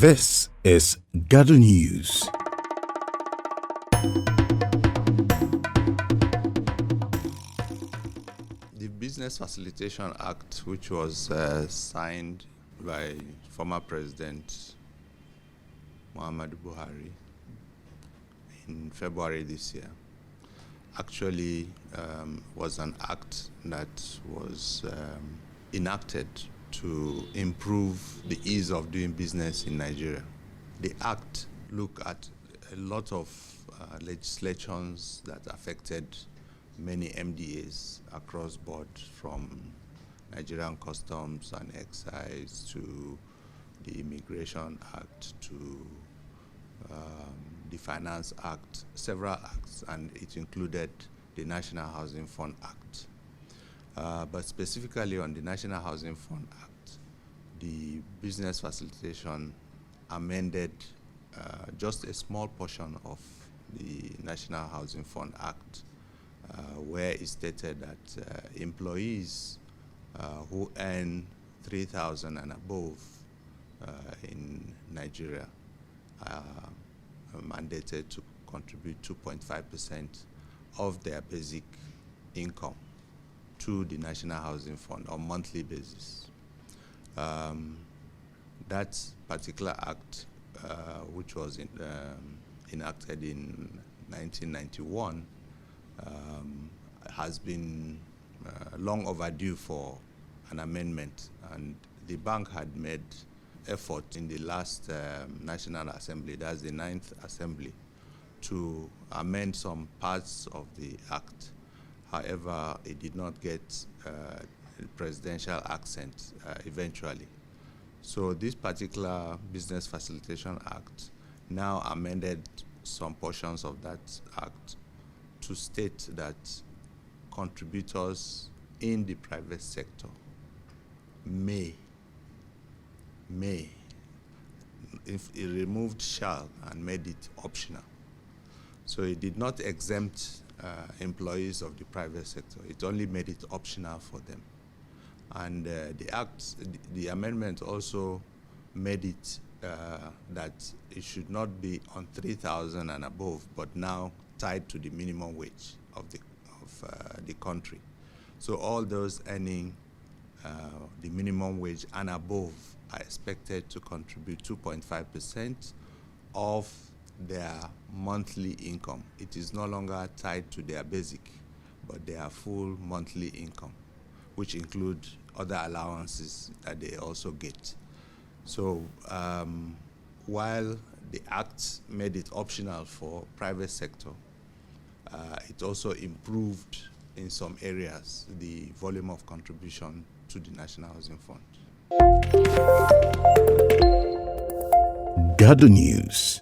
This is GADO News. The Business Facilitation Act, which was signed by former President Madu Hamman in February this year, actually was an act that was enacted to improve the ease of doing business in Nigeria. The act looked at a lot of legislations that affected many MDAs across board, from Nigerian Customs and Excise to the Immigration Act to the Finance Act, several acts, and it included the National Housing Fund Act. But specifically on the National Housing Fund Act, the Business Facilitation amended just a small portion of the National Housing Fund Act, where it stated that employees who earn 3,000 and above in Nigeria are mandated to contribute 2.5% of their basic income to the National Housing Fund on a monthly basis. That particular act, which was enacted in 1991, has been long overdue for an amendment, and the bank had made effort in the last National Assembly, that's the 9th Assembly, to amend some parts of the act. However, it did not get presidential accent eventually. So this particular Business Facilitation Act now amended some portions of that act to state that contributors in the private sector may, if it removed shall and made it optional. So it did not exempt employees of the private sector. It only made it optional for them. And the amendment also made it that it should not be on 3,000 and above, but now tied to the minimum wage of the country. So all those earning the minimum wage and above are expected to contribute 2.5% of their monthly income. It is no longer tied to their basic, but their full monthly income, which include other allowances that they also get. So while the Act made it optional for private sector, it also improved in some areas the volume of contribution to the National Housing Fund. GADO News.